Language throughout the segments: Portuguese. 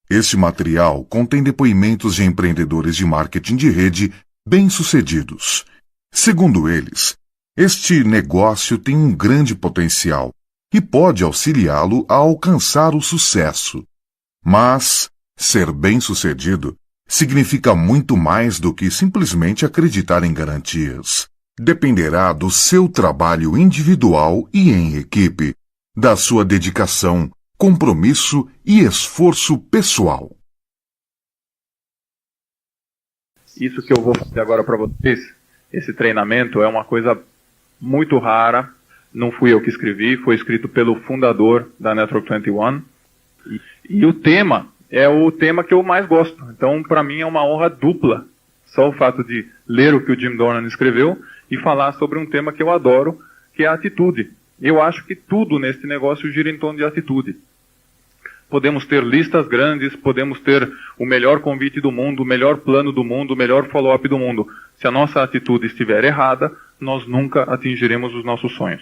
Este material contém depoimentos de empreendedores de marketing de rede bem-sucedidos. Segundo eles, este negócio tem um grande potencial e pode auxiliá-lo a alcançar o sucesso. Mas ser bem-sucedido significa muito mais do que simplesmente acreditar em garantias. Dependerá do seu trabalho individual e em equipe, da sua dedicação, compromisso e esforço pessoal. Isso que eu vou fazer agora para vocês, esse treinamento, é uma coisa muito rara. Não fui eu que escrevi, foi escrito pelo fundador da Network 21. E o tema é o tema que eu mais gosto. Então, para mim, é uma honra dupla. Só o fato de ler o que o Jim Dornan escreveu e falar sobre um tema que eu adoro, que é a atitude. Eu acho que tudo nesse negócio gira em torno de atitude. Podemos ter listas grandes, podemos ter o melhor convite do mundo, o melhor plano do mundo, o melhor follow-up do mundo. Se a nossa atitude estiver errada, nós nunca atingiremos os nossos sonhos.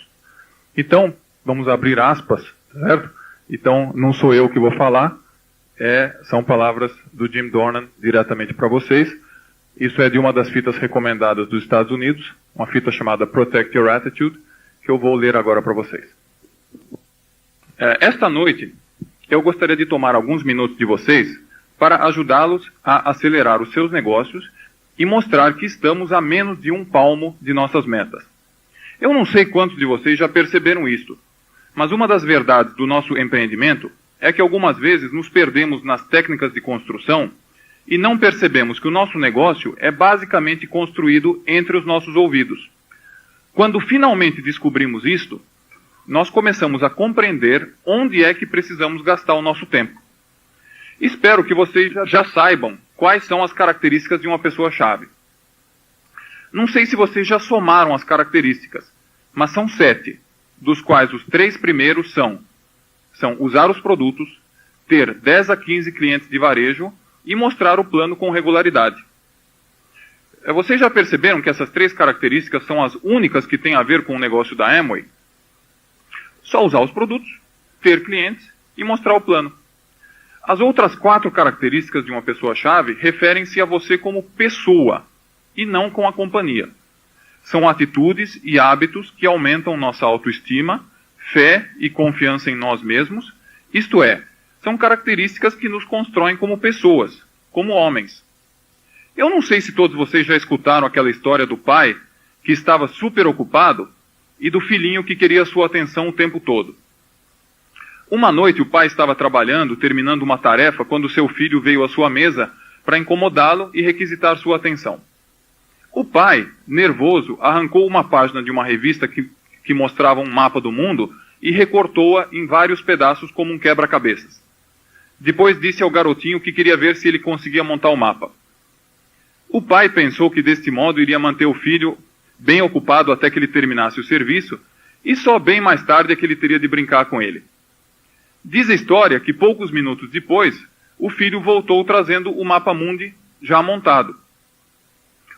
Então, vamos abrir aspas, certo? Então, não sou eu que vou falar, são palavras do Jim Dornan diretamente para vocês. Isso é de uma das fitas recomendadas dos Estados Unidos, uma fita chamada Protect Your Attitude, que eu vou ler agora para vocês. Esta noite, eu gostaria de tomar alguns minutos de vocês para ajudá-los a acelerar os seus negócios e mostrar que estamos a menos de um palmo de nossas metas. Eu não sei quantos de vocês já perceberam isto, mas uma das verdades do nosso empreendimento é que algumas vezes nos perdemos nas técnicas de construção e não percebemos que o nosso negócio é basicamente construído entre os nossos ouvidos. Quando finalmente descobrimos isto, nós começamos a compreender onde é que precisamos gastar o nosso tempo. Espero que vocês já saibam quais são as características de uma pessoa-chave. Não sei se vocês já somaram as características, mas são 7, dos quais os 3 primeiros são usar os produtos, ter 10 a 15 clientes de varejo e mostrar o plano com regularidade. Vocês já perceberam que essas 3 características são as únicas que têm a ver com o negócio da Amway? Só usar os produtos, ter clientes e mostrar o plano. As outras 4 características de uma pessoa-chave referem-se a você como pessoa e não com a companhia. São atitudes e hábitos que aumentam nossa autoestima, fé e confiança em nós mesmos, isto é, são características que nos constroem como pessoas, como homens. Eu não sei se todos vocês já escutaram aquela história do pai que estava super ocupado e do filhinho que queria sua atenção o tempo todo. Uma noite o pai estava trabalhando, terminando uma tarefa, quando seu filho veio à sua mesa para incomodá-lo e requisitar sua atenção. O pai, nervoso, arrancou uma página de uma revista que mostrava um mapa do mundo e recortou-a em vários pedaços como um quebra-cabeças. Depois disse ao garotinho que queria ver se ele conseguia montar o mapa. O pai pensou que deste modo iria manter o filho bem ocupado até que ele terminasse o serviço, e só bem mais tarde é que ele teria de brincar com ele. Diz a história que poucos minutos depois, o filho voltou trazendo o mapa mundi já montado.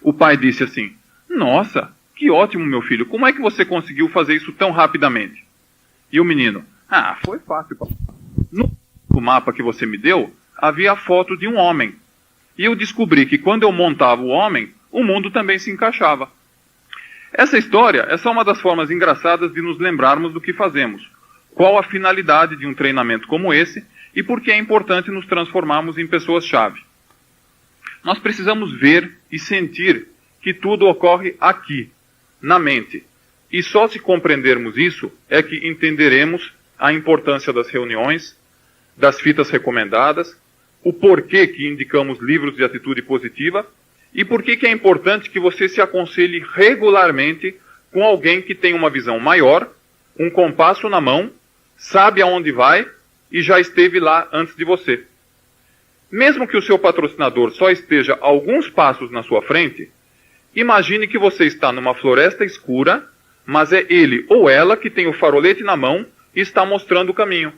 O pai disse assim: "Nossa, que ótimo, meu filho, como é que você conseguiu fazer isso tão rapidamente?" E o menino: "Foi fácil, papai. No mapa que você me deu, havia a foto de um homem. E eu descobri que quando eu montava o homem, o mundo também se encaixava." Essa história é só uma das formas engraçadas de nos lembrarmos do que fazemos, qual a finalidade de um treinamento como esse e por que é importante nos transformarmos em pessoas-chave. Nós precisamos ver e sentir que tudo ocorre aqui, na mente. E só se compreendermos isso é que entenderemos a importância das reuniões, das fitas recomendadas, o porquê que indicamos livros de atitude positiva e por que é importante que você se aconselhe regularmente com alguém que tem uma visão maior, um compasso na mão, sabe aonde vai e já esteve lá antes de você. Mesmo que o seu patrocinador só esteja alguns passos na sua frente, imagine que você está numa floresta escura, mas é ele ou ela que tem o farolete na mão e está mostrando o caminho.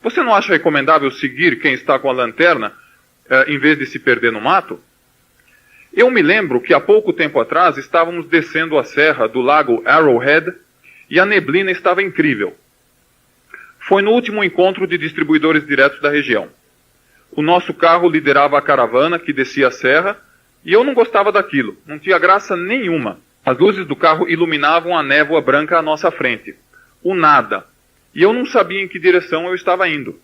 Você não acha recomendável seguir quem está com a lanterna, em vez de se perder no mato? Eu me lembro que há pouco tempo atrás estávamos descendo a serra do lago Arrowhead e a neblina estava incrível. Foi no último encontro de distribuidores diretos da região. O nosso carro liderava a caravana que descia a serra, e eu não gostava daquilo, não tinha graça nenhuma. As luzes do carro iluminavam a névoa branca à nossa frente. O nada. E eu não sabia em que direção eu estava indo.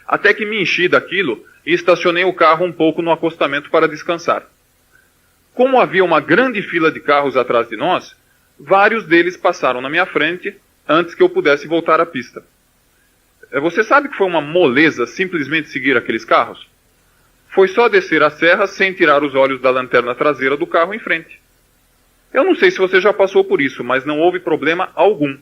Até que me enchi daquilo e estacionei o carro um pouco no acostamento para descansar. Como havia uma grande fila de carros atrás de nós, vários deles passaram na minha frente antes que eu pudesse voltar à pista. Você sabe que foi uma moleza simplesmente seguir aqueles carros? Foi só descer a serra sem tirar os olhos da lanterna traseira do carro em frente. Eu não sei se você já passou por isso, mas não houve problema algum.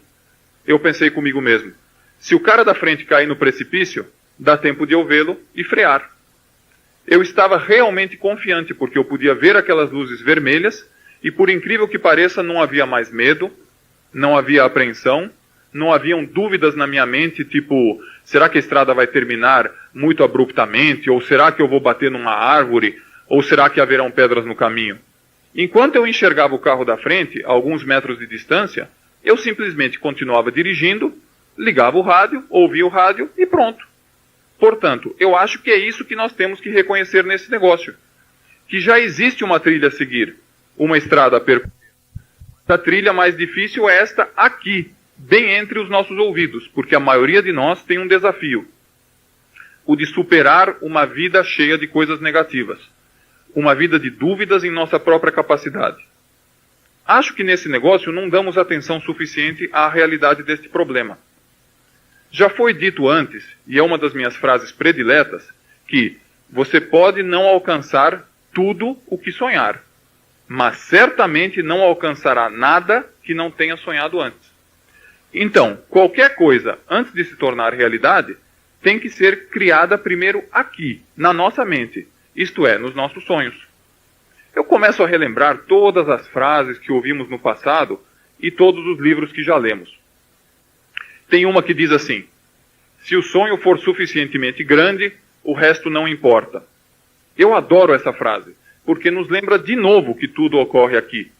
Eu pensei comigo mesmo, se o cara da frente cair no precipício, dá tempo de eu vê-lo e frear. Eu estava realmente confiante porque eu podia ver aquelas luzes vermelhas e, por incrível que pareça, não havia mais medo, não havia apreensão, não haviam dúvidas na minha mente, tipo, será que a estrada vai terminar muito abruptamente? Ou será que eu vou bater numa árvore? Ou será que haverão pedras no caminho? Enquanto eu enxergava o carro da frente, a alguns metros de distância, eu simplesmente continuava dirigindo, ligava o rádio, ouvia o rádio e pronto. Portanto, eu acho que é isso que nós temos que reconhecer nesse negócio. Que já existe uma trilha a seguir, uma estrada a percorrer. A trilha mais difícil é esta aqui, bem entre os nossos ouvidos, porque a maioria de nós tem um desafio. O de superar uma vida cheia de coisas negativas. Uma vida de dúvidas em nossa própria capacidade. Acho que nesse negócio não damos atenção suficiente à realidade deste problema. Já foi dito antes, e é uma das minhas frases prediletas, que você pode não alcançar tudo o que sonhar, mas certamente não alcançará nada que não tenha sonhado antes. Então, qualquer coisa, antes de se tornar realidade, tem que ser criada primeiro aqui, na nossa mente, isto é, nos nossos sonhos. Eu começo a relembrar todas as frases que ouvimos no passado e todos os livros que já lemos. Tem uma que diz assim, se o sonho for suficientemente grande, o resto não importa. Eu adoro essa frase, porque nos lembra de novo que tudo ocorre aqui.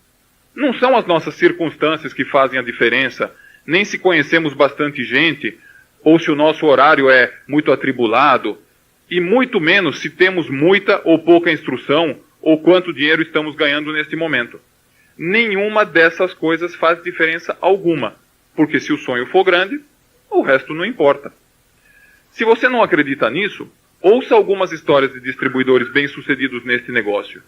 Não são as nossas circunstâncias que fazem a diferença, nem se conhecemos bastante gente, ou se o nosso horário é muito atribulado, e muito menos se temos muita ou pouca instrução, ou quanto dinheiro estamos ganhando neste momento. Nenhuma dessas coisas faz diferença alguma, porque se o sonho for grande, o resto não importa. Se você não acredita nisso, ouça algumas histórias de distribuidores bem-sucedidos neste negócio.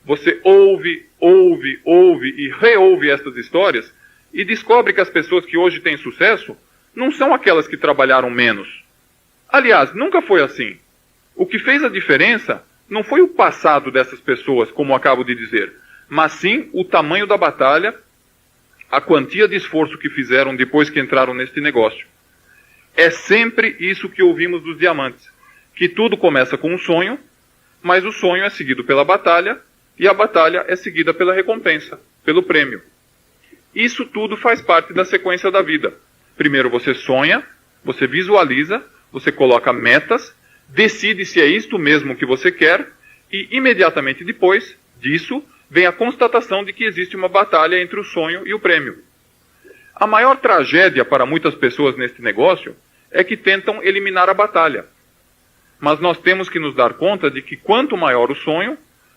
Você ouve e reouve estas histórias e descobre que as pessoas que hoje têm sucesso não são aquelas que trabalharam menos. Aliás, nunca foi assim. O que fez a diferença não foi o passado dessas pessoas, como acabo de dizer, mas sim o tamanho da batalha, a quantia de esforço que fizeram depois que entraram neste negócio. É sempre isso que ouvimos dos diamantes, que tudo começa com um sonho, mas o sonho é seguido pela batalha, e a batalha é seguida pela recompensa, pelo prêmio. Isso tudo faz parte da sequência da vida. Primeiro você sonha, você visualiza, você coloca metas, decide se é isto mesmo que você quer, e imediatamente depois disso vem a constatação de que existe uma batalha entre o sonho e o prêmio. A maior tragédia para muitas pessoas neste negócio é que tentam eliminar a batalha. Mas nós temos que nos dar conta de que quanto maior o sonho,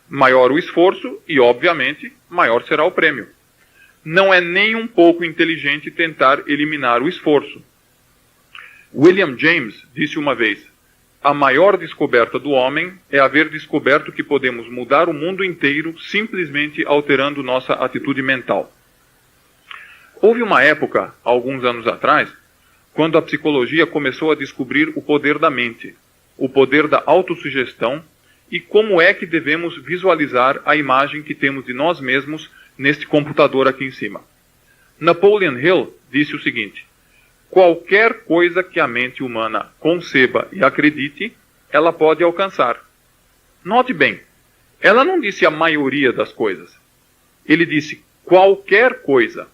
maior o esforço e, obviamente, maior será o prêmio. Não é nem um pouco inteligente tentar eliminar o esforço. William James disse uma vez, a maior descoberta do homem é haver descoberto que podemos mudar o mundo inteiro simplesmente alterando nossa atitude mental. Houve uma época, alguns anos atrás, quando a psicologia começou a descobrir o poder da mente, o poder da autossugestão e como é que devemos visualizar a imagem que temos de nós mesmos neste computador aqui em cima. Napoleon Hill disse o seguinte, qualquer coisa que a mente humana conceba e acredite, ela pode alcançar. Note bem, ela não disse a maioria das coisas. Ele disse qualquer coisa.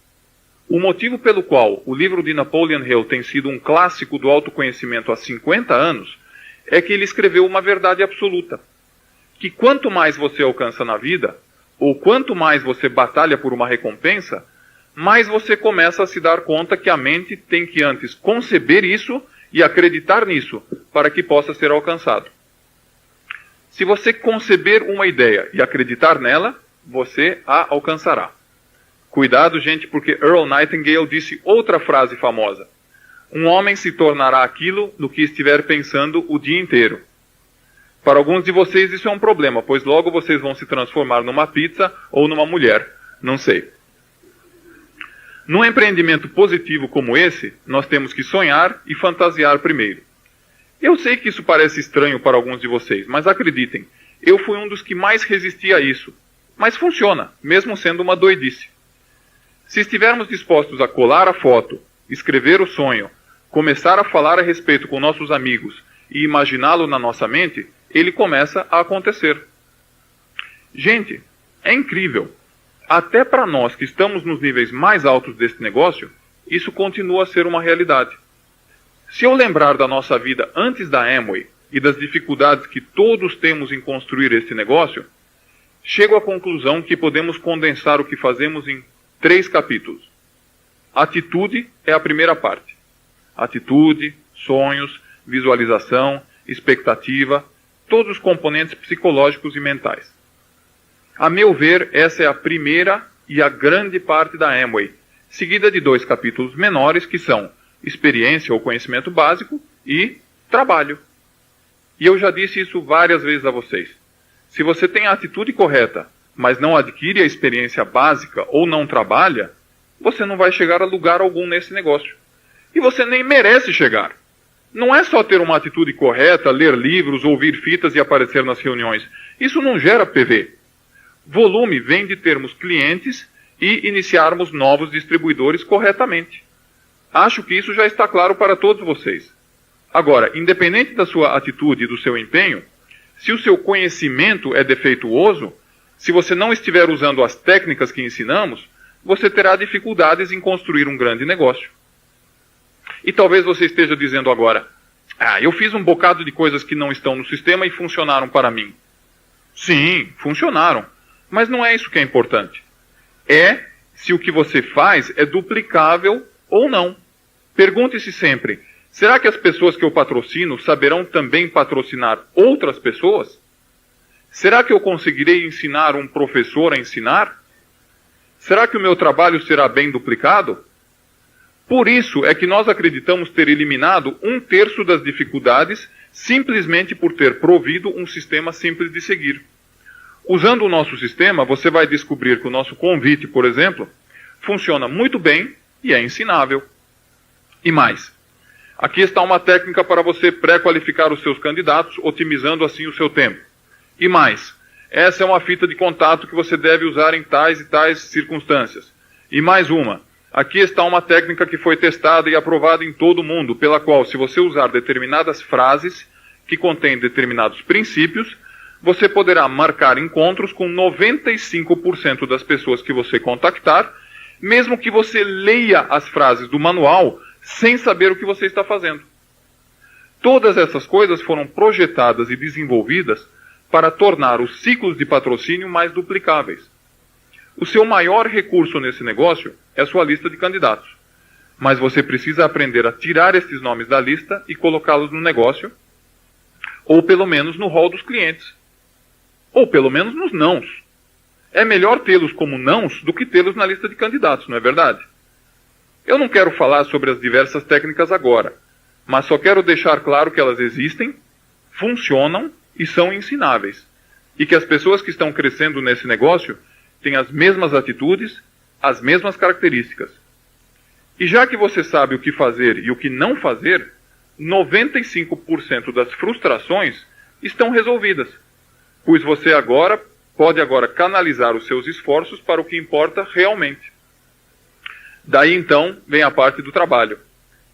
O motivo pelo qual o livro de Napoleon Hill tem sido um clássico do autoconhecimento há 50 anos é que ele escreveu uma verdade absoluta. Que quanto mais você alcança na vida, ou quanto mais você batalha por uma recompensa, mais você começa a se dar conta que a mente tem que antes conceber isso e acreditar nisso para que possa ser alcançado. Se você conceber uma ideia e acreditar nela, você a alcançará. Cuidado, gente, porque Earl Nightingale disse outra frase famosa. Um homem se tornará aquilo no que estiver pensando o dia inteiro. Para alguns de vocês isso é um problema, pois logo vocês vão se transformar numa pizza ou numa mulher. Não sei. Num empreendimento positivo como esse, nós temos que sonhar e fantasiar primeiro. Eu sei que isso parece estranho para alguns de vocês, mas acreditem, eu fui um dos que mais resisti a isso. Mas funciona, mesmo sendo uma doidice. Se estivermos dispostos a colar a foto, escrever o sonho, começar a falar a respeito com nossos amigos e imaginá-lo na nossa mente, ele começa a acontecer. Gente, é incrível. Até para nós que estamos nos níveis mais altos desse negócio, isso continua a ser uma realidade. Se eu lembrar da nossa vida antes da Amway e das dificuldades que todos temos em construir esse negócio, chego à conclusão que podemos condensar o que fazemos em 3 capítulos. Atitude é a primeira parte. Atitude, sonhos, visualização, expectativa, todos os componentes psicológicos e mentais. A meu ver, essa é a primeira e a grande parte da Amway, seguida de 2 capítulos menores que são experiência ou conhecimento básico e trabalho. E eu já disse isso várias vezes a vocês. Se você tem a atitude correta, mas não adquire a experiência básica ou não trabalha, você não vai chegar a lugar algum nesse negócio. E você nem merece chegar. Não é só ter uma atitude correta, ler livros, ouvir fitas e aparecer nas reuniões. Isso não gera PV. Volume vem de termos clientes e iniciarmos novos distribuidores corretamente. Acho que isso já está claro para todos vocês. Agora, independente da sua atitude e do seu empenho, se o seu conhecimento é defeituoso, se você não estiver usando as técnicas que ensinamos, você terá dificuldades em construir um grande negócio. E talvez você esteja dizendo agora, eu fiz um bocado de coisas que não estão no sistema e funcionaram para mim. Sim, funcionaram. Mas não é isso que é importante. É se o que você faz é duplicável ou não. Pergunte-se sempre, será que as pessoas que eu patrocino saberão também patrocinar outras pessoas? Será que eu conseguirei ensinar um professor a ensinar? Será que o meu trabalho será bem duplicado? Por isso é que nós acreditamos ter eliminado 1/3 das dificuldades simplesmente por ter provido um sistema simples de seguir. Usando o nosso sistema, você vai descobrir que o nosso convite, por exemplo, funciona muito bem e é ensinável. E mais, aqui está uma técnica para você pré-qualificar os seus candidatos, otimizando assim o seu tempo. E mais, essa é uma fita de contato que você deve usar em tais e tais circunstâncias. E mais uma, aqui está uma técnica que foi testada e aprovada em todo o mundo, pela qual, se você usar determinadas frases que contêm determinados princípios, você poderá marcar encontros com 95% das pessoas que você contactar, mesmo que você leia as frases do manual sem saber o que você está fazendo. Todas essas coisas foram projetadas e desenvolvidas para tornar os ciclos de patrocínio mais duplicáveis. O seu maior recurso nesse negócio é a sua lista de candidatos. Mas você precisa aprender a tirar esses nomes da lista e colocá-los no negócio, ou pelo menos no hall dos clientes. Ou pelo menos nos nãos. É melhor tê-los como nãos do que tê-los na lista de candidatos, não é verdade? Eu não quero falar sobre as diversas técnicas agora, mas só quero deixar claro que elas existem, funcionam e são ensináveis. E que as pessoas que estão crescendo nesse negócio têm as mesmas atitudes, as mesmas características. E já que você sabe o que fazer e o que não fazer, 95% das frustrações estão resolvidas, pois você pode agora canalizar os seus esforços para o que importa realmente. Daí então vem a parte do trabalho,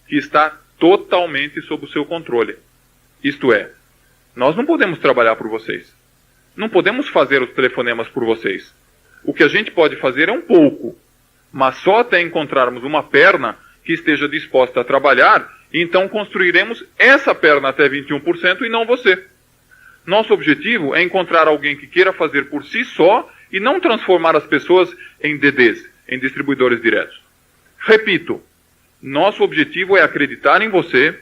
que está totalmente sob o seu controle. Isto é, nós não podemos trabalhar por vocês. Não podemos fazer os telefonemas por vocês. O que a gente pode fazer é um pouco, mas só até encontrarmos uma perna que esteja disposta a trabalhar, e então construiremos essa perna até 21% e não você. Nosso objetivo é encontrar alguém que queira fazer por si só e não transformar as pessoas em DDs, em distribuidores diretos. Repito, nosso objetivo é acreditar em você,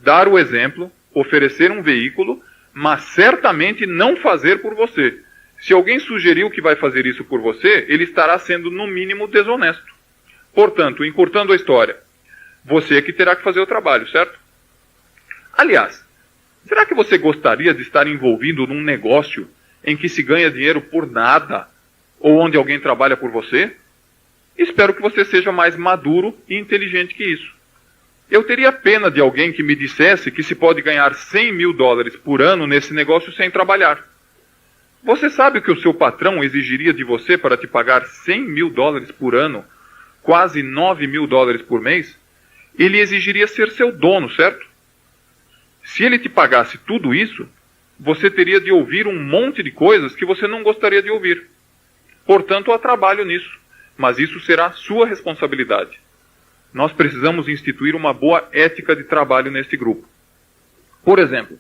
dar o exemplo, oferecer um veículo, mas certamente não fazer por você. Se alguém sugeriu que vai fazer isso por você, ele estará sendo, no mínimo, desonesto. Portanto, encurtando a história, você é que terá que fazer o trabalho, certo? Aliás, será que você gostaria de estar envolvido num negócio em que se ganha dinheiro por nada, ou onde alguém trabalha por você? Espero que você seja mais maduro e inteligente que isso. Eu teria pena de alguém que me dissesse que se pode ganhar $100.000 por ano nesse negócio sem trabalhar. Você sabe o que o seu patrão exigiria de você para te pagar $100.000 por ano, quase $9.000 por mês? Ele exigiria ser seu dono, certo? Se ele te pagasse tudo isso, você teria de ouvir um monte de coisas que você não gostaria de ouvir. Portanto, há trabalho nisso, mas isso será sua responsabilidade. Nós precisamos instituir uma boa ética de trabalho neste grupo. Por exemplo,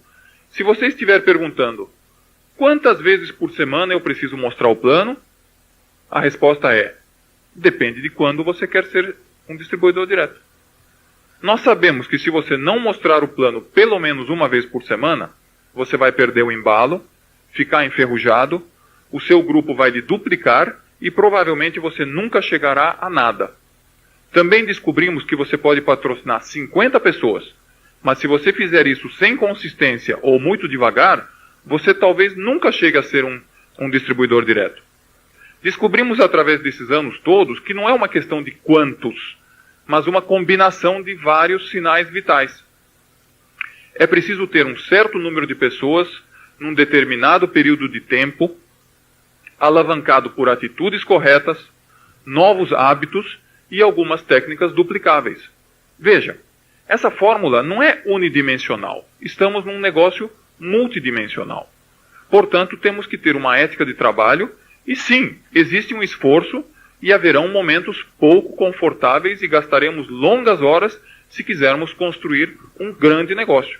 se você estiver perguntando quantas vezes por semana eu preciso mostrar o plano, a resposta é: depende de quando você quer ser um distribuidor direto. Nós sabemos que se você não mostrar o plano pelo menos uma vez por semana, você vai perder o embalo, ficar enferrujado, o seu grupo vai lhe duplicar e provavelmente você nunca chegará a nada. Também descobrimos que você pode patrocinar 50 pessoas, mas se você fizer isso sem consistência ou muito devagar, você talvez nunca chegue a ser um distribuidor direto. Descobrimos através desses anos todos que não é uma questão de quantos, mas uma combinação de vários sinais vitais. É preciso ter um certo número de pessoas, num determinado período de tempo, alavancado por atitudes corretas, novos hábitos e algumas técnicas duplicáveis. Veja, essa fórmula não é unidimensional. Estamos num negócio multidimensional. Portanto, temos que ter uma ética de trabalho e sim, existe um esforço e haverão momentos pouco confortáveis e gastaremos longas horas se quisermos construir um grande negócio.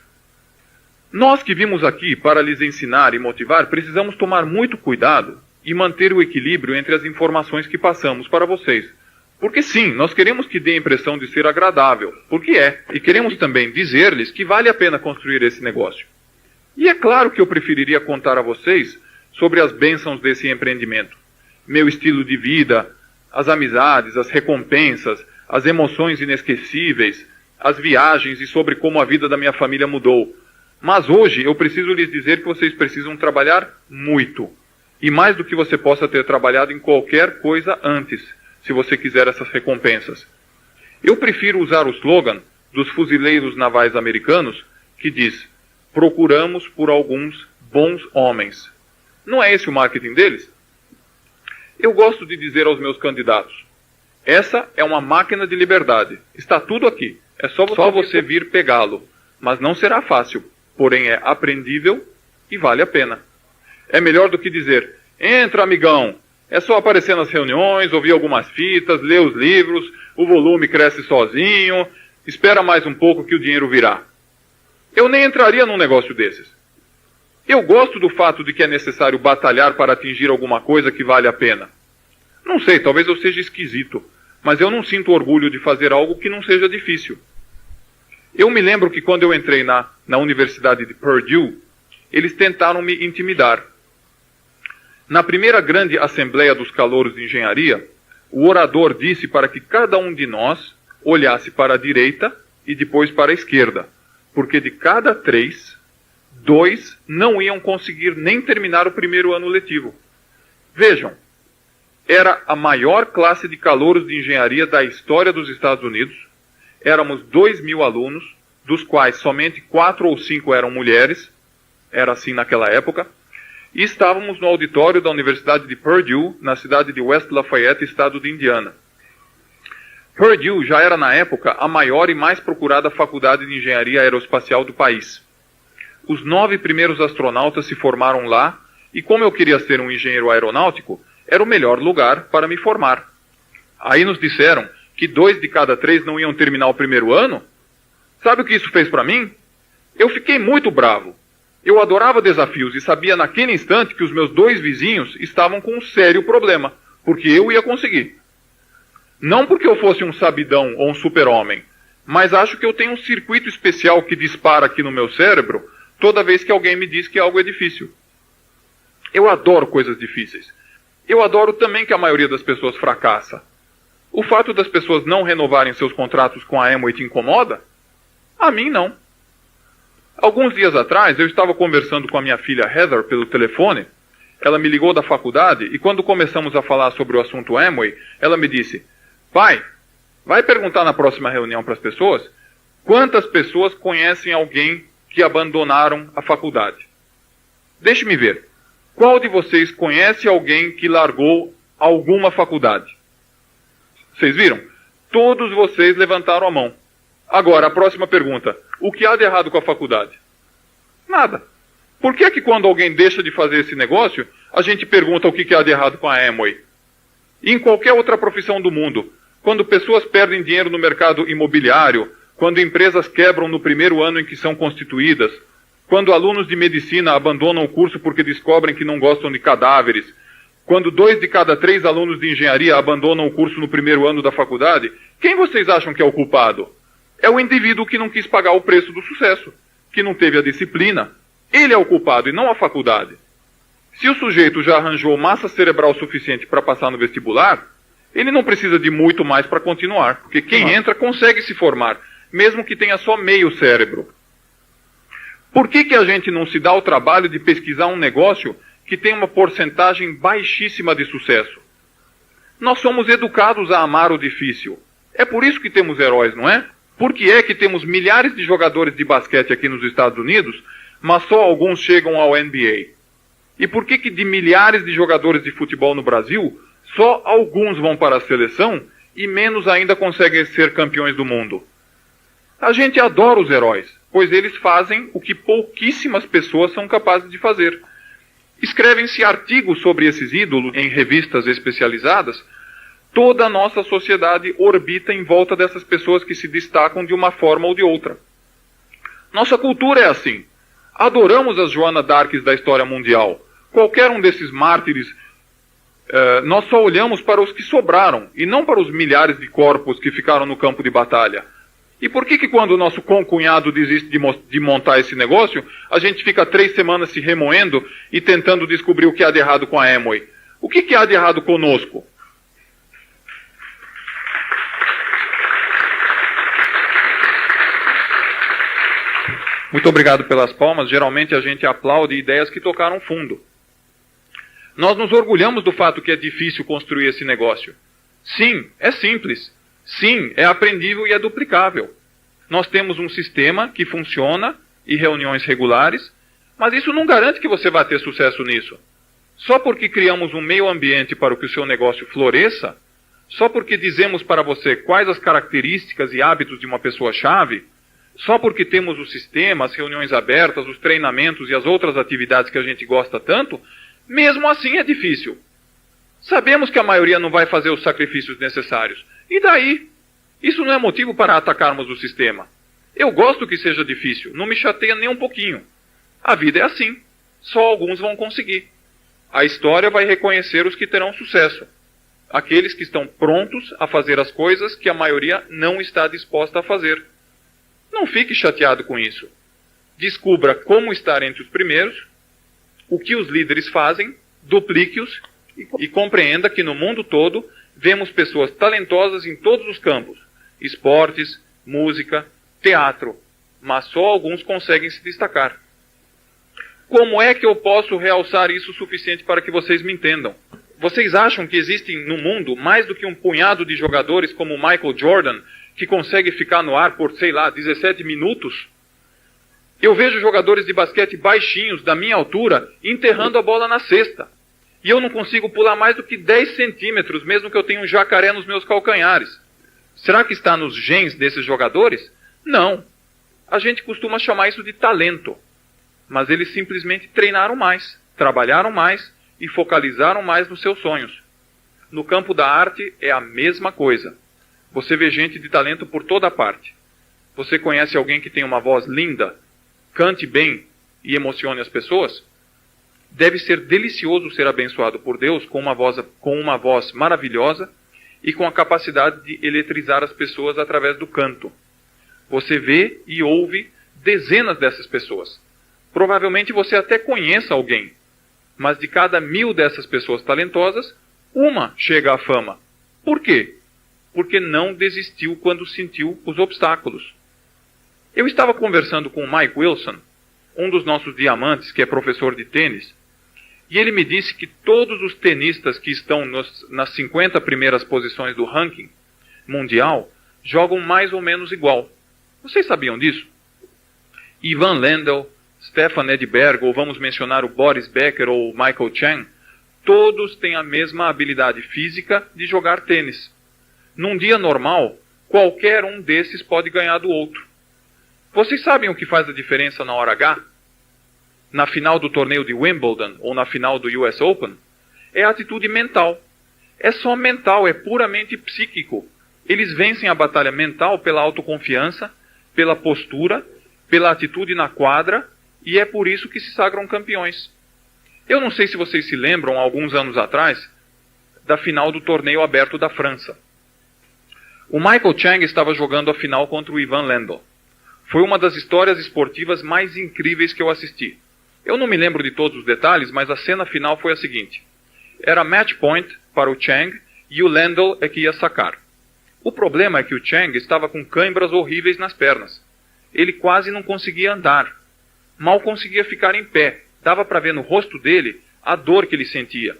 Nós que vimos aqui para lhes ensinar e motivar, precisamos tomar muito cuidado e manter o equilíbrio entre as informações que passamos para vocês. Porque sim, nós queremos que dê a impressão de ser agradável, porque é, e queremos também dizer-lhes que vale a pena construir esse negócio. E é claro que eu preferiria contar a vocês sobre as bênçãos desse empreendimento, meu estilo de vida, as amizades, as recompensas, as emoções inesquecíveis, as viagens e sobre como a vida da minha família mudou. Mas hoje eu preciso lhes dizer que vocês precisam trabalhar muito, e mais do que você possa ter trabalhado em qualquer coisa antes, se você quiser essas recompensas. Eu prefiro usar o slogan dos fuzileiros navais americanos, que diz: procuramos por alguns bons homens. Não é esse o marketing deles? Eu gosto de dizer aos meus candidatos: essa é uma máquina de liberdade. Está tudo aqui. É só você vir pegá-lo. Mas não será fácil. Porém é aprendível e vale a pena. É melhor do que dizer: entra, amigão. É só aparecer nas reuniões, ouvir algumas fitas, ler os livros, o volume cresce sozinho, espera mais um pouco que o dinheiro virá. Eu nem entraria num negócio desses. Eu gosto do fato de que é necessário batalhar para atingir alguma coisa que vale a pena. Não sei, talvez eu seja esquisito, mas eu não sinto orgulho de fazer algo que não seja difícil. Eu me lembro que quando eu entrei na Universidade de Purdue, eles tentaram me intimidar. Na primeira grande assembleia dos calouros de engenharia, o orador disse para que cada um de nós olhasse para a direita e depois para a esquerda, porque de cada 3, 2 não iam conseguir nem terminar o primeiro ano letivo. Vejam, era a maior classe de calouros de engenharia da história dos Estados Unidos. Éramos 2.000 alunos, dos quais somente 4 ou 5 eram mulheres, era assim naquela época, e estávamos no auditório da Universidade de Purdue, na cidade de West Lafayette, estado de Indiana. Purdue já era na época a maior e mais procurada faculdade de engenharia aeroespacial do país. Os 9 primeiros astronautas se formaram lá, e como eu queria ser um engenheiro aeronáutico, era o melhor lugar para me formar. Aí nos disseram que 2 de cada 3 não iam terminar o primeiro ano. Sabe o que isso fez para mim? Eu fiquei muito bravo. Eu adorava desafios e sabia naquele instante que os meus 2 vizinhos estavam com um sério problema, porque eu ia conseguir. Não porque eu fosse um sabidão ou um super-homem, mas acho que eu tenho um circuito especial que dispara aqui no meu cérebro toda vez que alguém me diz que algo é difícil. Eu adoro coisas difíceis. Eu adoro também que a maioria das pessoas fracassa. O fato das pessoas não renovarem seus contratos com a Amway te incomoda? A mim não. Alguns dias atrás, eu estava conversando com a minha filha Heather pelo telefone. Ela me ligou da faculdade e quando começamos a falar sobre o assunto Amway, ela me disse: pai, vai perguntar na próxima reunião para as pessoas quantas pessoas conhecem alguém que abandonaram a faculdade. Deixe-me ver. Qual de vocês conhece alguém que largou alguma faculdade? Vocês viram? Todos vocês levantaram a mão. Agora, a próxima pergunta. O que há de errado com a faculdade? Nada. Por que é que quando alguém deixa de fazer esse negócio, a gente pergunta o que há de errado com a Amway? E em qualquer outra profissão do mundo, quando pessoas perdem dinheiro no mercado imobiliário, quando empresas quebram no primeiro ano em que são constituídas, quando alunos de medicina abandonam o curso porque descobrem que não gostam de cadáveres, quando 2 de cada 3 alunos de engenharia abandonam o curso no primeiro ano da faculdade, quem vocês acham que é o culpado? É o indivíduo que não quis pagar o preço do sucesso, que não teve a disciplina. Ele é o culpado e não a faculdade. Se o sujeito já arranjou massa cerebral suficiente para passar no vestibular, ele não precisa de muito mais para continuar, porque quem entra consegue se formar, mesmo que tenha só meio cérebro. Por que a gente não se dá o trabalho de pesquisar um negócio que tem uma porcentagem baixíssima de sucesso? Nós somos educados a amar o difícil. É por isso que temos heróis, não é? Por que é que temos milhares de jogadores de basquete aqui nos Estados Unidos, mas só alguns chegam ao NBA? E por que de milhares de jogadores de futebol no Brasil, só alguns vão para a seleção e menos ainda conseguem ser campeões do mundo? A gente adora os heróis, pois eles fazem o que pouquíssimas pessoas são capazes de fazer. Escrevem-se artigos sobre esses ídolos em revistas especializadas. Toda a nossa sociedade orbita em volta dessas pessoas que se destacam de uma forma ou de outra. Nossa cultura é assim. Adoramos as Joana d'Arcs da história mundial. Qualquer um desses mártires, nós só olhamos para os que sobraram, e não para os milhares de corpos que ficaram no campo de batalha. E por que quando o nosso concunhado desiste de montar esse negócio, a gente fica 3 semanas se remoendo e tentando descobrir o que há de errado com a Amway? O que há de errado conosco? Muito obrigado pelas palmas. Geralmente a gente aplaude ideias que tocaram fundo. Nós nos orgulhamos do fato que é difícil construir esse negócio. Sim, é simples. Sim, é aprendível e é duplicável. Nós temos um sistema que funciona e reuniões regulares, mas isso não garante que você vá ter sucesso nisso. Só porque criamos um meio ambiente para que o seu negócio floresça, só porque dizemos para você quais as características e hábitos de uma pessoa-chave, só porque temos o sistema, as reuniões abertas, os treinamentos e as outras atividades que a gente gosta tanto, mesmo assim é difícil. Sabemos que a maioria não vai fazer os sacrifícios necessários. E daí? Isso não é motivo para atacarmos o sistema. Eu gosto que seja difícil, não me chateia nem um pouquinho. A vida é assim. Só alguns vão conseguir. A história vai reconhecer os que terão sucesso. Aqueles que estão prontos a fazer as coisas que a maioria não está disposta a fazer. Não fique chateado com isso. Descubra como estar entre os primeiros, o que os líderes fazem, duplique-os e compreenda que no mundo todo vemos pessoas talentosas em todos os campos. Esportes, música, teatro. Mas só alguns conseguem se destacar. Como é que eu posso realçar isso o suficiente para que vocês me entendam? Vocês acham que existem no mundo mais do que um punhado de jogadores como Michael Jordan, que consegue ficar no ar por, 17 minutos? Eu vejo jogadores de basquete baixinhos, da minha altura, enterrando a bola na cesta. E eu não consigo pular mais do que 10 centímetros, mesmo que eu tenha um jacaré nos meus calcanhares. Será que está nos genes desses jogadores? Não. A gente costuma chamar isso de talento. Mas eles simplesmente treinaram mais, trabalharam mais e focalizaram mais nos seus sonhos. No campo da arte é a mesma coisa. Você vê gente de talento por toda parte. Você conhece alguém que tem uma voz linda, cante bem e emocione as pessoas? Deve ser delicioso ser abençoado por Deus com uma voz maravilhosa e com a capacidade de eletrizar as pessoas através do canto. Você vê e ouve dezenas dessas pessoas. Provavelmente você até conheça alguém, mas de cada 1000 dessas pessoas talentosas, uma chega à fama. Por quê? Porque não desistiu quando sentiu os obstáculos. Eu estava conversando com o Mike Wilson, um dos nossos diamantes, que é professor de tênis, e ele me disse que todos os tenistas que estão nas 50 primeiras posições do ranking mundial jogam mais ou menos igual. Vocês sabiam disso? Ivan Lendl, Stefan Edberg, ou vamos mencionar o Boris Becker ou o Michael Chang, todos têm a mesma habilidade física de jogar tênis. Num dia normal, qualquer um desses pode ganhar do outro. Vocês sabem o que faz a diferença na hora H? Na final do torneio de Wimbledon ou na final do US Open? É a atitude mental. É só mental, é puramente psíquico. Eles vencem a batalha mental pela autoconfiança, pela postura, pela atitude na quadra, e é por isso que se sagram campeões. Eu não sei se vocês se lembram, alguns anos atrás, da final do torneio aberto da França. O Michael Chang estava jogando a final contra o Ivan Lendl. Foi uma das histórias esportivas mais incríveis que eu assisti. Eu não me lembro de todos os detalhes, mas a cena final foi a seguinte. Era match point para o Chang e o Lendl é que ia sacar. O problema é que o Chang estava com cãibras horríveis nas pernas. Ele quase não conseguia andar. Mal conseguia ficar em pé. Dava para ver no rosto dele a dor que ele sentia.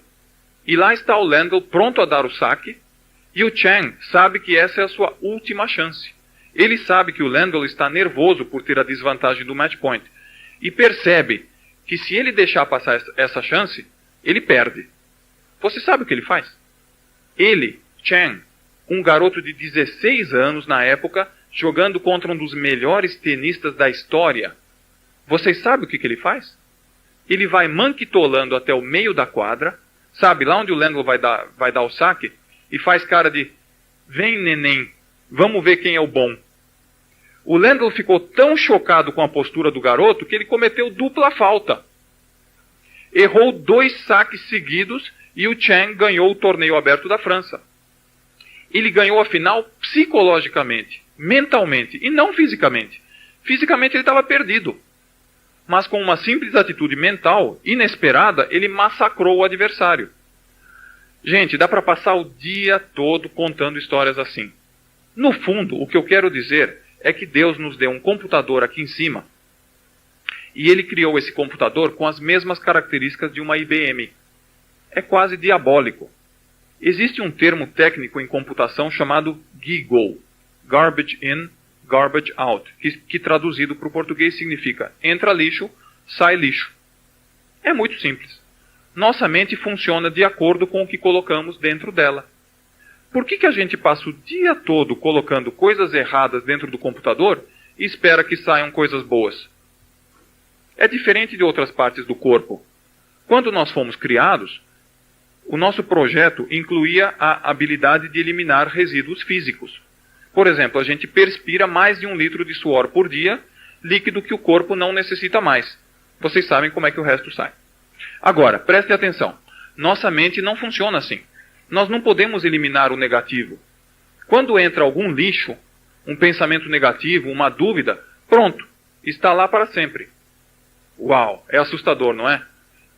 E lá está o Lendl pronto a dar o saque, e o Chang sabe que essa é a sua última chance. Ele sabe que o Lendl está nervoso por ter a desvantagem do match point, e percebe que se ele deixar passar essa chance, ele perde. Você sabe o que ele faz? Ele, Chang, um garoto de 16 anos na época, jogando contra um dos melhores tenistas da história. Vocês sabem o que ele faz? Ele vai manquitolando até o meio da quadra, sabe, lá onde o Lendl vai dar o saque, e faz cara de, vem neném, vamos ver quem é o bom. O Lendl ficou tão chocado com a postura do garoto que ele cometeu dupla falta. Errou 2 saques seguidos e o Chang ganhou o torneio aberto da França. Ele ganhou a final psicologicamente, mentalmente, e não fisicamente. Fisicamente ele estava perdido. Mas com uma simples atitude mental, inesperada, ele massacrou o adversário. Gente, dá para passar o dia todo contando histórias assim. No fundo, o que eu quero dizer é que Deus nos deu um computador aqui em cima, e Ele criou esse computador com as mesmas características de uma IBM. É quase diabólico. Existe um termo técnico em computação chamado GIGO, Garbage In, Garbage Out, que traduzido para o português significa entra lixo, sai lixo. É muito simples. Nossa mente funciona de acordo com o que colocamos dentro dela. Por que a gente passa o dia todo colocando coisas erradas dentro do computador e espera que saiam coisas boas? É diferente de outras partes do corpo. Quando nós fomos criados, o nosso projeto incluía a habilidade de eliminar resíduos físicos. Por exemplo, a gente perspira mais de 1 litro de suor por dia, líquido que o corpo não necessita mais. Vocês sabem como é que o resto sai. Agora, prestem atenção. Nossa mente não funciona assim. Nós não podemos eliminar o negativo. Quando entra algum lixo, um pensamento negativo, uma dúvida, pronto, está lá para sempre. Uau, é assustador, não é?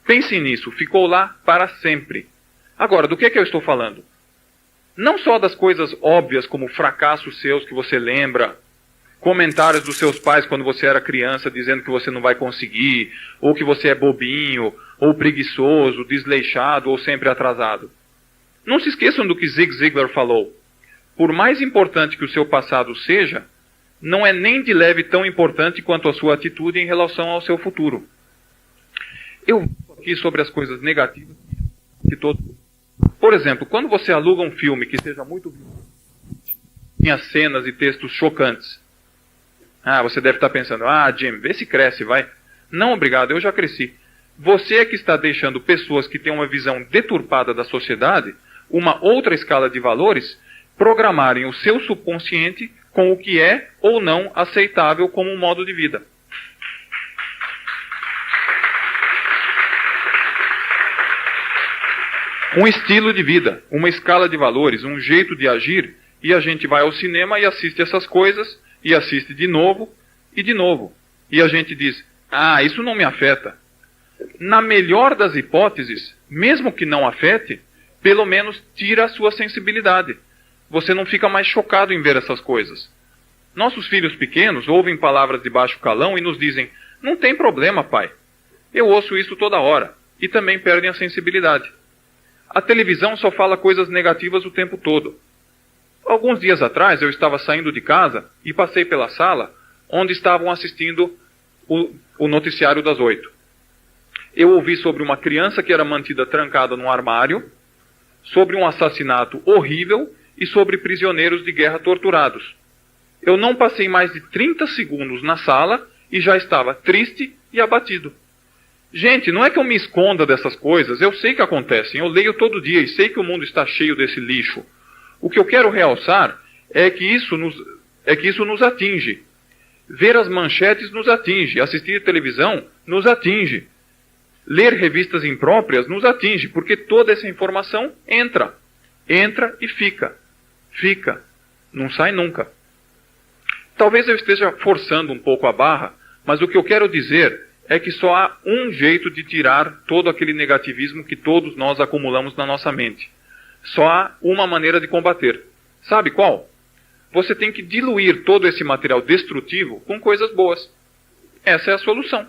Pense nisso, ficou lá para sempre. Agora, do que eu estou falando? Não só das coisas óbvias como fracassos seus que você lembra, comentários dos seus pais quando você era criança dizendo que você não vai conseguir, ou que você é bobinho, ou preguiçoso, desleixado, ou sempre atrasado. Não se esqueçam do que Zig Ziglar falou. Por mais importante que o seu passado seja, não é nem de leve tão importante quanto a sua atitude em relação ao seu futuro. Eu vou aqui sobre as coisas negativas que todos... Por exemplo, quando você aluga um filme que seja muito... tenha cenas e textos chocantes. Você deve estar pensando, Jim, vê se cresce, vai. Não, obrigado, eu já cresci. Você é que está deixando pessoas que têm uma visão deturpada da sociedade, uma outra escala de valores, programarem o seu subconsciente com o que é ou não aceitável como um modo de vida. Um estilo de vida, uma escala de valores, um jeito de agir, e a gente vai ao cinema e assiste essas coisas, e assiste de novo e de novo. E a gente diz, isso não me afeta. Na melhor das hipóteses, mesmo que não afete, pelo menos tira a sua sensibilidade. Você não fica mais chocado em ver essas coisas. Nossos filhos pequenos ouvem palavras de baixo calão e nos dizem, não tem problema, pai. Eu ouço isso toda hora. E também perdem a sensibilidade. A televisão só fala coisas negativas o tempo todo. Alguns dias atrás eu estava saindo de casa e passei pela sala onde estavam assistindo o noticiário das 8. Eu ouvi sobre uma criança que era mantida trancada num armário, sobre um assassinato horrível e sobre prisioneiros de guerra torturados. Eu não passei mais de 30 segundos na sala e já estava triste e abatido. Gente, não é que eu me esconda dessas coisas, eu sei que acontecem, eu leio todo dia e sei que o mundo está cheio desse lixo. O que eu quero realçar é que isso nos atinge. Ver as manchetes nos atinge, assistir televisão nos atinge. Ler revistas impróprias nos atinge, porque toda essa informação entra e fica, não sai nunca. Talvez eu esteja forçando um pouco a barra, mas o que eu quero dizer é que só há um jeito de tirar todo aquele negativismo que todos nós acumulamos na nossa mente. Só há uma maneira de combater. Sabe qual? Você tem que diluir todo esse material destrutivo com coisas boas. Essa é a solução.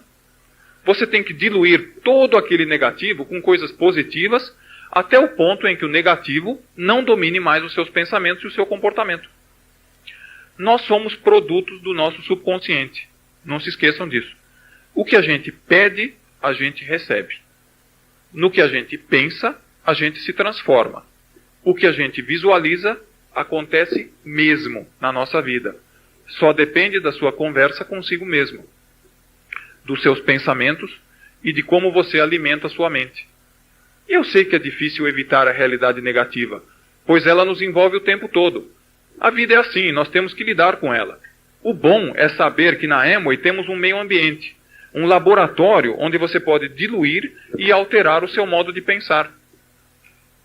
Você tem que diluir todo aquele negativo com coisas positivas até o ponto em que o negativo não domine mais os seus pensamentos e o seu comportamento. Nós somos produtos do nosso subconsciente. Não se esqueçam disso. O que a gente pede, a gente recebe. No que a gente pensa, a gente se transforma. O que a gente visualiza, acontece mesmo na nossa vida. Só depende da sua conversa consigo mesmo, dos seus pensamentos e de como você alimenta a sua mente. Eu sei que é difícil evitar a realidade negativa, pois ela nos envolve o tempo todo. A vida é assim, nós temos que lidar com ela. O bom é saber que na Amway temos um meio ambiente, um laboratório onde você pode diluir e alterar o seu modo de pensar.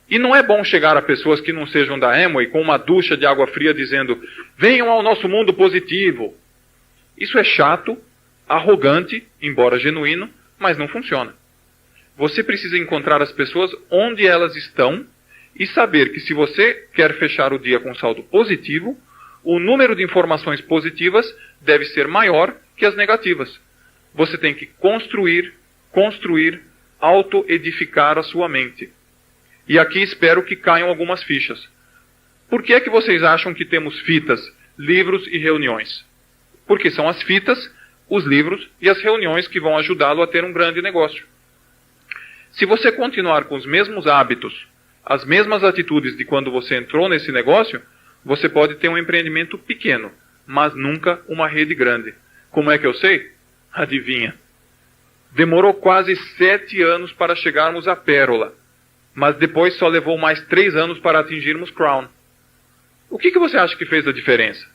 E não é bom chegar a pessoas que não sejam da Amway com uma ducha de água fria dizendo, venham ao nosso mundo positivo. Isso é chato, arrogante, embora genuíno, mas não funciona. Você precisa encontrar as pessoas onde elas estão e saber que se você quer fechar o dia com saldo positivo, o número de informações positivas deve ser maior que as negativas. Você tem que construir, auto-edificar a sua mente. E aqui espero que caiam algumas fichas. Por que é que vocês acham que temos fitas, livros e reuniões? Porque são as fitas, os livros e as reuniões que vão ajudá-lo a ter um grande negócio. Se você continuar com os mesmos hábitos, as mesmas atitudes de quando você entrou nesse negócio, você pode ter um empreendimento pequeno, mas nunca uma rede grande. Como é que eu sei? Adivinha? Demorou quase 7 anos para chegarmos à Pérola, mas depois só levou mais 3 anos para atingirmos Crown. O que você acha que fez a diferença?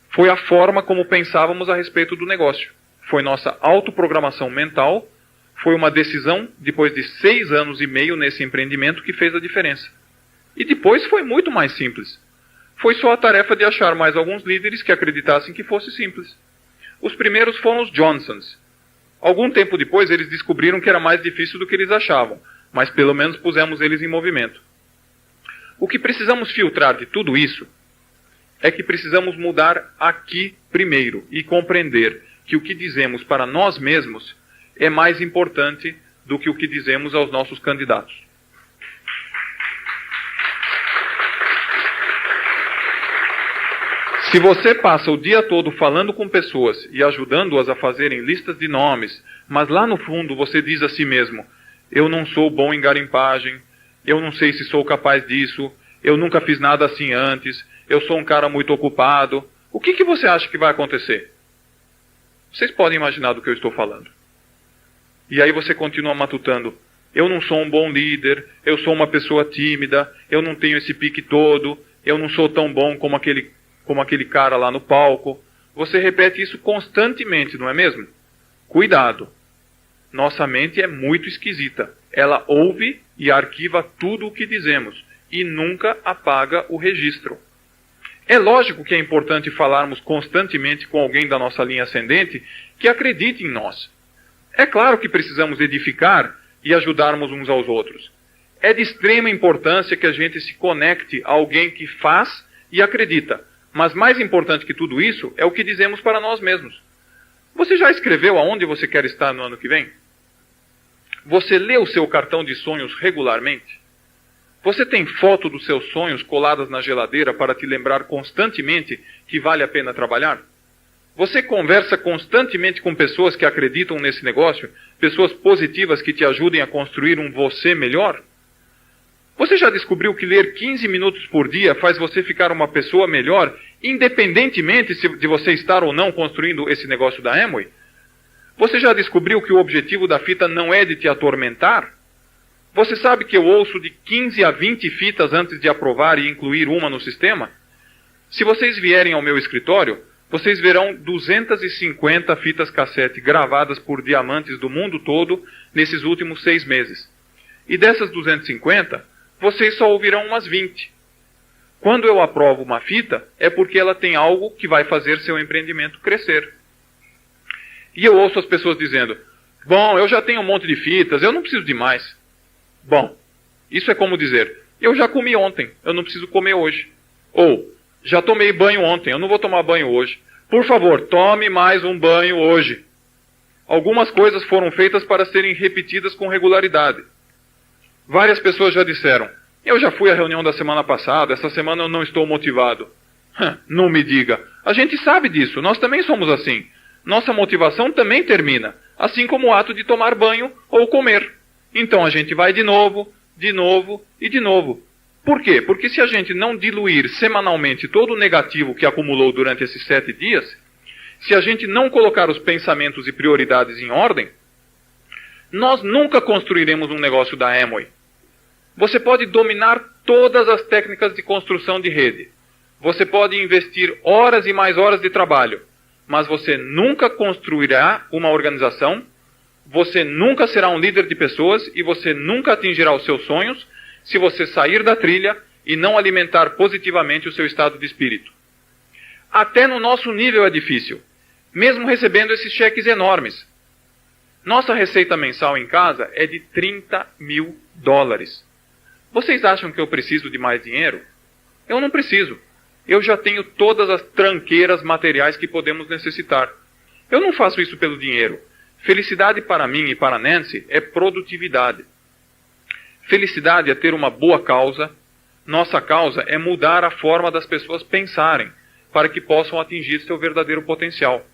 Foi a forma como pensávamos a respeito do negócio. Foi nossa autoprogramação mental, foi uma decisão depois de 6 anos e meio nesse empreendimento que fez a diferença. E depois foi muito mais simples. Foi só a tarefa de achar mais alguns líderes que acreditassem que fosse simples. Os primeiros foram os Johnsons. Algum tempo depois eles descobriram que era mais difícil do que eles achavam, mas pelo menos pusemos eles em movimento. O que precisamos filtrar de tudo isso é que precisamos mudar aqui primeiro e compreender que o que dizemos para nós mesmos é mais importante do que o que dizemos aos nossos candidatos. Se você passa o dia todo falando com pessoas e ajudando-as a fazerem listas de nomes, mas lá no fundo você diz a si mesmo, eu não sou bom em garimpagem, eu não sei se sou capaz disso, eu nunca fiz nada assim antes, eu sou um cara muito ocupado, o que você acha que vai acontecer? Vocês podem imaginar do que eu estou falando. E aí você continua matutando, eu não sou um bom líder, eu sou uma pessoa tímida, eu não tenho esse pique todo, eu não sou tão bom como aquele cara lá no palco. Você repete isso constantemente, não é mesmo? Cuidado. Nossa mente é muito esquisita. Ela ouve e arquiva tudo o que dizemos e nunca apaga o registro. É lógico que é importante falarmos constantemente com alguém da nossa linha ascendente que acredite em nós. É claro que precisamos edificar e ajudarmos uns aos outros. É de extrema importância que a gente se conecte a alguém que faz e acredita. Mas mais importante que tudo isso é o que dizemos para nós mesmos. Você já escreveu aonde você quer estar no ano que vem? Você lê o seu cartão de sonhos regularmente? Você tem foto dos seus sonhos coladas na geladeira para te lembrar constantemente que vale a pena trabalhar? Você conversa constantemente com pessoas que acreditam nesse negócio? Pessoas positivas que te ajudem a construir um você melhor? Você já descobriu que ler 15 minutos por dia faz você ficar uma pessoa melhor, independentemente de você estar ou não construindo esse negócio da Amway? Você já descobriu que o objetivo da fita não é de te atormentar? Você sabe que eu ouço de 15 a 20 fitas antes de aprovar e incluir uma no sistema? Se vocês vierem ao meu escritório, vocês verão 250 fitas cassete gravadas por diamantes do mundo todo nesses últimos 6 meses. E dessas 250, vocês só ouvirão umas 20. Quando eu aprovo uma fita, é porque ela tem algo que vai fazer seu empreendimento crescer. E eu ouço as pessoas dizendo, bom, eu já tenho um monte de fitas, eu não preciso de mais. Bom, isso é como dizer, eu já comi ontem, eu não preciso comer hoje. Ou, já tomei banho ontem, eu não vou tomar banho hoje. Por favor, tome mais um banho hoje. Algumas coisas foram feitas para serem repetidas com regularidade. Várias pessoas já disseram, eu já fui à reunião da semana passada, essa semana eu não estou motivado. Não me diga, a gente sabe disso, nós também somos assim. Nossa motivação também termina, assim como o ato de tomar banho ou comer. Então a gente vai de novo, de novo e de novo. Por quê? Porque se a gente não diluir semanalmente todo o negativo que acumulou durante esses 7 dias, se a gente não colocar os pensamentos e prioridades em ordem, nós nunca construiremos um negócio da Amway. Você pode dominar todas as técnicas de construção de rede. Você pode investir horas e mais horas de trabalho, mas você nunca construirá uma organização, você nunca será um líder de pessoas e você nunca atingirá os seus sonhos se você sair da trilha e não alimentar positivamente o seu estado de espírito. Até no nosso nível é difícil, mesmo recebendo esses cheques enormes. Nossa receita mensal em casa é de $30.000. Vocês acham que eu preciso de mais dinheiro? Eu não preciso. Eu já tenho todas as tranqueiras materiais que podemos necessitar. Eu não faço isso pelo dinheiro. Felicidade para mim e para Nancy é produtividade. Felicidade é ter uma boa causa. Nossa causa é mudar a forma das pessoas pensarem, para que possam atingir seu verdadeiro potencial.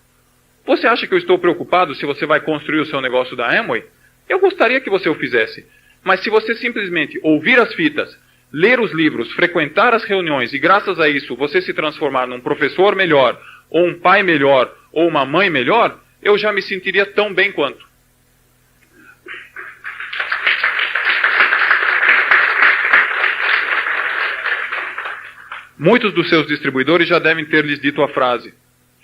Você acha que eu estou preocupado se você vai construir o seu negócio da Amway? Eu gostaria que você o fizesse. Mas se você simplesmente ouvir as fitas, ler os livros, frequentar as reuniões e graças a isso você se transformar num professor melhor, ou um pai melhor, ou uma mãe melhor, eu já me sentiria tão bem quanto. Muitos dos seus distribuidores já devem ter lhes dito a frase,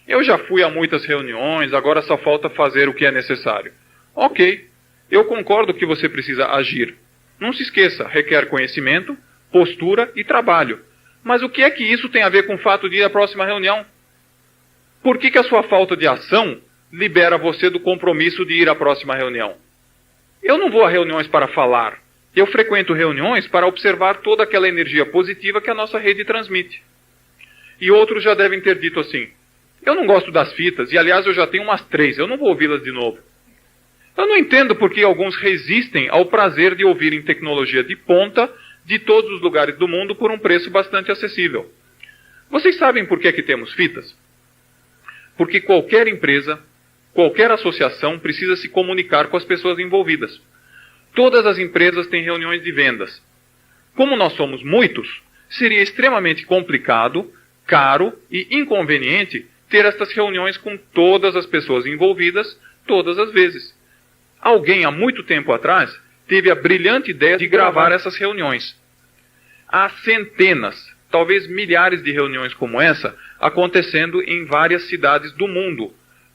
eu já fui a muitas reuniões, agora só falta fazer o que é necessário. Ok, eu concordo que você precisa agir. Não se esqueça, requer conhecimento, postura e trabalho. Mas o que é que isso tem a ver com o fato de ir à próxima reunião? Por que a sua falta de ação libera você do compromisso de ir à próxima reunião? Eu não vou a reuniões para falar. Eu frequento reuniões para observar toda aquela energia positiva que a nossa rede transmite. E outros já devem ter dito assim, eu não gosto das fitas, e aliás eu já tenho umas 3, eu não vou ouvi-las de novo. Eu não entendo por que alguns resistem ao prazer de ouvirem tecnologia de ponta de todos os lugares do mundo por um preço bastante acessível. Vocês sabem por que é que temos fitas? Porque qualquer empresa, qualquer associação precisa se comunicar com as pessoas envolvidas. Todas as empresas têm reuniões de vendas. Como nós somos muitos, seria extremamente complicado, caro e inconveniente ter estas reuniões com todas as pessoas envolvidas todas as vezes. Alguém há muito tempo atrás teve a brilhante ideia de gravar essas reuniões. Há centenas, talvez milhares de reuniões como essa acontecendo em várias cidades do mundo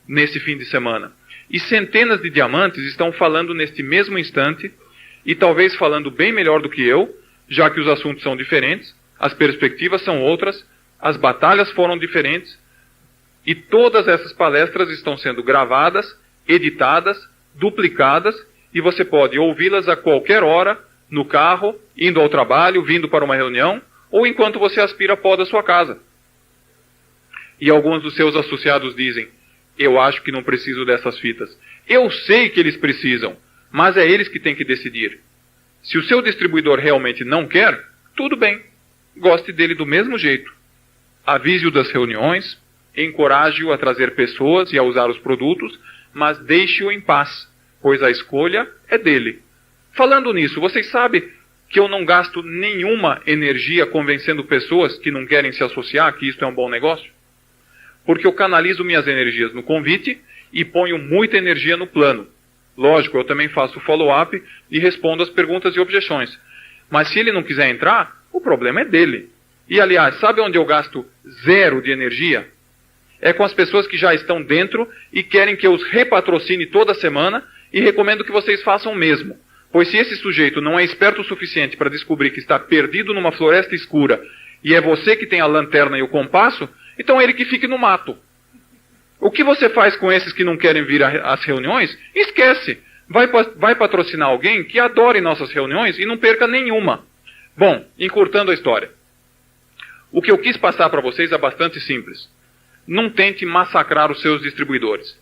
nesse fim de semana. E centenas de diamantes estão falando neste mesmo instante e talvez falando bem melhor do que eu, já que os assuntos são diferentes, as perspectivas são outras, as batalhas foram diferentes, e todas essas palestras estão sendo gravadas, editadas, duplicadas, e você pode ouvi-las a qualquer hora, no carro, indo ao trabalho, vindo para uma reunião, ou enquanto você aspira pó da sua casa. E alguns dos seus associados dizem, eu acho que não preciso dessas fitas. Eu sei que eles precisam, mas é eles que têm que decidir. Se o seu distribuidor realmente não quer, tudo bem, goste dele do mesmo jeito. Avise-o das reuniões, encoraje-o a trazer pessoas e a usar os produtos, mas deixe-o em paz, pois a escolha é dele. Falando nisso, vocês sabem que eu não gasto nenhuma energia convencendo pessoas que não querem se associar, que isto é um bom negócio? Porque eu canalizo minhas energias no convite e ponho muita energia no plano. Lógico, eu também faço follow-up e respondo as perguntas e objeções. Mas se ele não quiser entrar, o problema é dele. E aliás, sabe onde eu gasto zero de energia? É com as pessoas que já estão dentro e querem que eu os repatrocine toda semana e recomendo que vocês façam o mesmo. Pois se esse sujeito não é esperto o suficiente para descobrir que está perdido numa floresta escura e é você que tem a lanterna e o compasso, então ele que fique no mato. O que você faz com esses que não querem vir às reuniões? Esquece. Vai patrocinar alguém que adore nossas reuniões e não perca nenhuma. Bom, encurtando a história. O que eu quis passar para vocês é bastante simples. Não tente massacrar os seus distribuidores.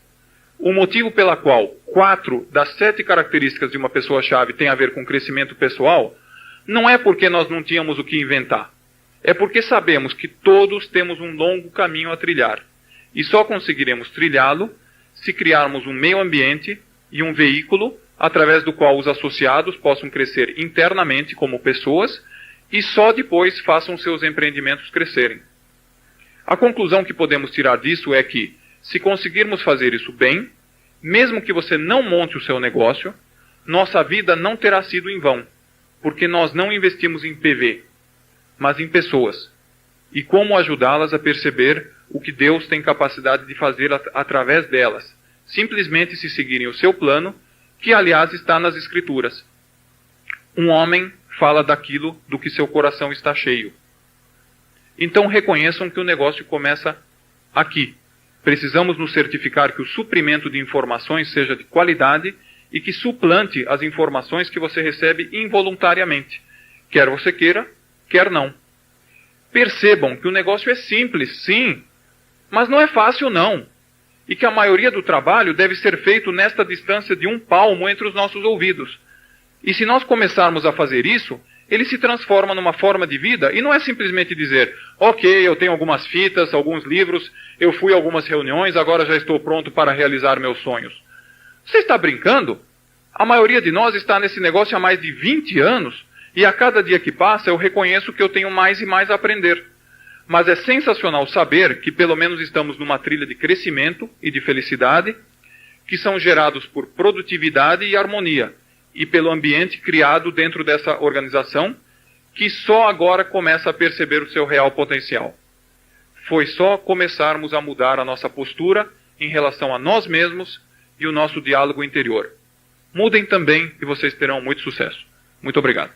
O motivo pela qual 4 das 7 características de uma pessoa-chave tem a ver com crescimento pessoal, não é porque nós não tínhamos o que inventar. É porque sabemos que todos temos um longo caminho a trilhar. E só conseguiremos trilhá-lo se criarmos um meio ambiente e um veículo através do qual os associados possam crescer internamente como pessoas e só depois façam seus empreendimentos crescerem. A conclusão que podemos tirar disso é que, se conseguirmos fazer isso bem, mesmo que você não monte o seu negócio, nossa vida não terá sido em vão, porque nós não investimos em PV, mas em pessoas, e como ajudá-las a perceber o que Deus tem capacidade de fazer através delas, simplesmente se seguirem o seu plano, que aliás está nas Escrituras. Um homem fala daquilo do que seu coração está cheio. Então reconheçam que o negócio começa aqui. Precisamos nos certificar que o suprimento de informações seja de qualidade e que suplante as informações que você recebe involuntariamente, quer você queira, quer não. Percebam que o negócio é simples, sim, mas não é fácil não, e que a maioria do trabalho deve ser feito nesta distância de 1 palmo entre os nossos ouvidos. E se nós começarmos a fazer isso, ele se transforma numa forma de vida, e não é simplesmente dizer, ok, eu tenho algumas fitas, alguns livros, eu fui a algumas reuniões, agora já estou pronto para realizar meus sonhos. Você está brincando? A maioria de nós está nesse negócio há mais de 20 anos, e a cada dia que passa eu reconheço que eu tenho mais e mais a aprender. Mas é sensacional saber que pelo menos estamos numa trilha de crescimento e de felicidade, que são gerados por produtividade e harmonia, e pelo ambiente criado dentro dessa organização, que só agora começa a perceber o seu real potencial. Foi só começarmos a mudar a nossa postura em relação a nós mesmos e o nosso diálogo interior. Mudem também e vocês terão muito sucesso. Muito obrigado.